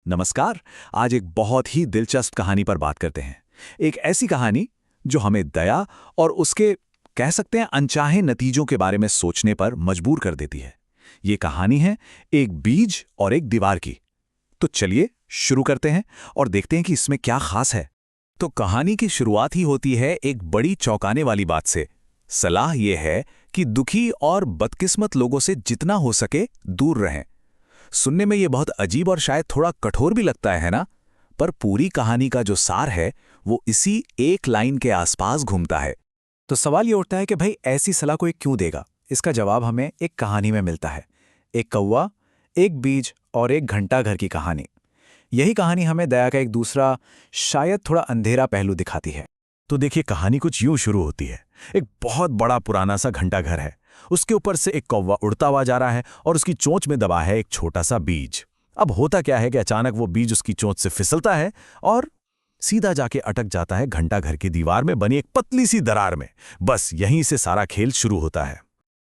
नमस्कार। आज एक बहुत ही दिलचस्प कहानी पर बात करते हैं। एक ऐसी कहानी जो हमें दया और उसके कह सकते हैं अनचाहे नतीजों के बारे में सोचने पर मजबूर कर देती है। ये कहानी है एक बीज और एक दीवार की। तो चलिए शुरू करते हैं और देखते हैं कि इसमें क्या खास है। तो कहानी की शुरुआत ही होती है एक बड़ी चौंकाने वाली बात से। सलाह यह है कि दुखी और बदकिस्मत लोगों से जितना हो सके दूर रहें। सुनने में ये बहुत अजीब और शायद थोड़ा कठोर भी लगता है ना? पर पूरी कहानी का जो सार है वो इसी एक लाइन के आसपास घूमता है। तो सवाल ये उठता है कि भाई ऐसी सलाह कोई क्यों देगा? इसका जवाब हमें एक कहानी में मिलता है। एक कौवा, एक बीज और एक घंटाघर की कहानी। यही कहानी हमें दया का एक दूसरा, शायद थोड़ा अंधेरा पहलू दिखाती है। तो देखिए, कहानी कुछ यूं शुरू होती है। एक बहुत बड़ा पुराना सा घंटाघर है। उसके ऊपर से एक कौवा उड़ता हुआ जा रहा है और उसकी चोंच में दबा है एक छोटा सा बीज। अब होता क्या है कि अचानक वो बीज उसकी चोंच से फिसलता है और सीधा जाके अटक जाता है घंटाघर की दीवार में बनी एक पतली सी दरार में। बस यहीं से सारा खेल शुरू होता है।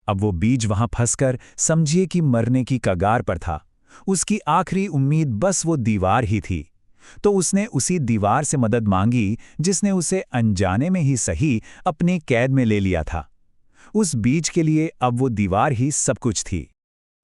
अब वो बीज वहां फंसकर समझिए कि मरने की कगार पर था। उसकी आखिरी उम्मीद बस वो दीवार ही थी। तो उसने उसी दीवार से मदद मांगी जिसने उसे अनजाने में ही सही अपने कैद में ले लिया था। उस बीज के लिए अब वो दीवार ही सब कुछ थी।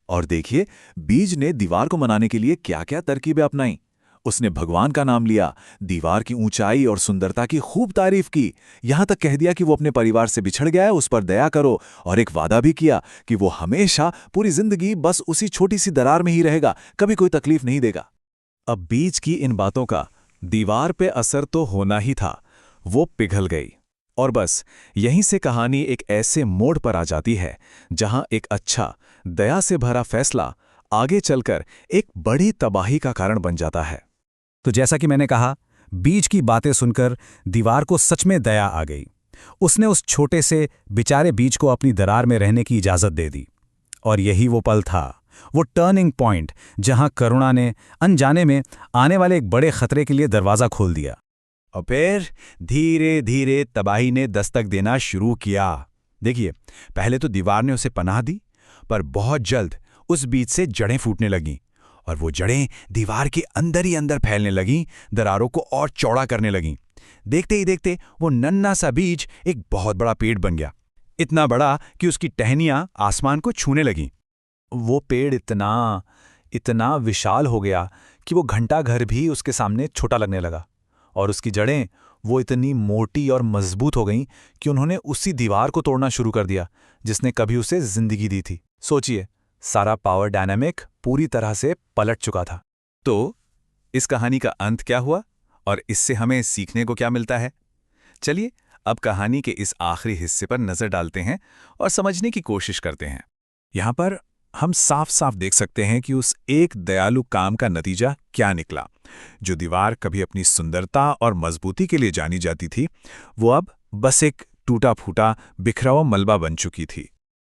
और देखिए, बीज ने दीवार को मनाने के लिए क्या क्या तरकीबें अपनाई। उसने भगवान का नाम लिया, दीवार की ऊंचाई और सुंदरता की खूब तारीफ की, यहां तक कह दिया कि वो अपने परिवार से बिछड़ गया है, उस पर दया करो, और एक वादा भी किया कि वो हमेशा पूरी जिंदगी बस उसी छोटी सी दरार में ही रहेगा, कभी कोई तकलीफ नहीं देगा। अब बीज की इन बातों का दीवार पे असर तो होना ही था। वो पिघल गई और बस यहीं से कहानी एक ऐसे मोड़ पर आ जाती है जहां एक अच्छा, दया से भरा फैसला आगे चलकर एक बड़ी तबाही का कारण बन जाता है। तो जैसा कि मैंने कहा, बीज की बातें सुनकर दीवार को सच में दया आ गई। उसने उस छोटे से बेचारे बीज को अपनी दरार में रहने की इजाजत दे दी। और यही वो पल था, वो टर्निंग पॉइंट, जहां करुणा ने अनजाने में आने वाले एक बड़े खतरे के लिए दरवाजा खोल दिया। और फिर धीरे धीरे तबाही ने दस्तक देना शुरू किया। देखिए, पहले तो दीवार ने उसे पनाह दी, पर बहुत जल्द उस बीज से जड़ें फूटने लगीं और वो जड़ें दीवार के अंदर ही अंदर फैलने लगीं, दरारों को और चौड़ा करने लगीं। देखते ही देखते वो नन्हा सा बीज एक बहुत बड़ा पेड़ बन गया, इतना बड़ा कि उसकी टहनियां आसमान को छूने लगीं। वो पेड़ इतना विशाल हो गया कि वो घंटाघर भी उसके सामने छोटा लगने लगा। और उसकी जड़ें वो इतनी मोटी और मजबूत हो गईं कि उन्होंने उसी दीवार को तोड़ना शुरू कर दिया जिसने कभी उसे जिंदगी दी थी। सोचिए, सारा पावर डायनामिक पूरी तरह से पलट चुका था। तो इस कहानी का अंत क्या हुआ और इससे हमें सीखने को क्या मिलता है? चलिए अब कहानी के इस आखिरी हिस्से पर नजर डालते हैं और समझने की कोशिश करते हैं। यहां पर हम साफ साफ देख सकते हैं कि उस एक दयालु काम का नतीजा क्या निकला। जो दीवार कभी अपनी सुंदरता और मजबूती के लिए जानी जाती थी, वो अब बस एक टूटा फूटा बिखरा हुआ मलबा बन चुकी थी।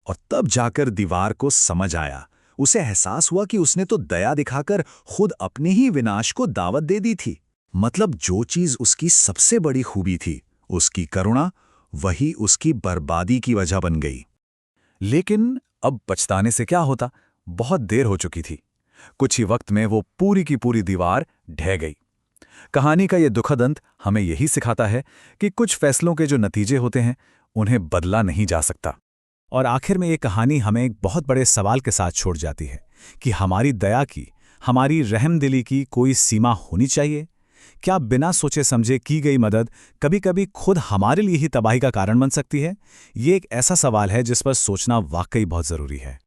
और तब जाकर दीवार को समझ आया, उसे एहसास हुआ कि उसने तो दया दिखाकर खुद अपने ही विनाश को दावत दे दी थी। मतलब जो चीज उसकी सबसे बड़ी खूबी थी, उसकी करुणा, वही उसकी बर्बादी की वजह बन गई। लेकिन अब पछताने से क्या होता? बहुत देर हो चुकी थी। कुछ ही वक्त में वो पूरी की पूरी दीवार ढह गई। कहानी का ये दुखद अंत हमें यही सिखाता है कि कुछ फैसलों के जो नतीजे होते हैं, उन्हें बदला नहीं जा सकता। और आखिर में ये कहानी हमें एक बहुत बड़े सवाल के साथ छोड़ जाती है कि हमारी दया की, हमारी रहमदिली की कोई सीमा होनी चाहिए? क्या बिना सोचे समझे की गई मदद कभी-कभी खुद हमारे लिए ही तबाही का कारण बन सकती है? ये एक ऐसा सवाल है जिस पर सोचना वाकई बहुत जरूरी है।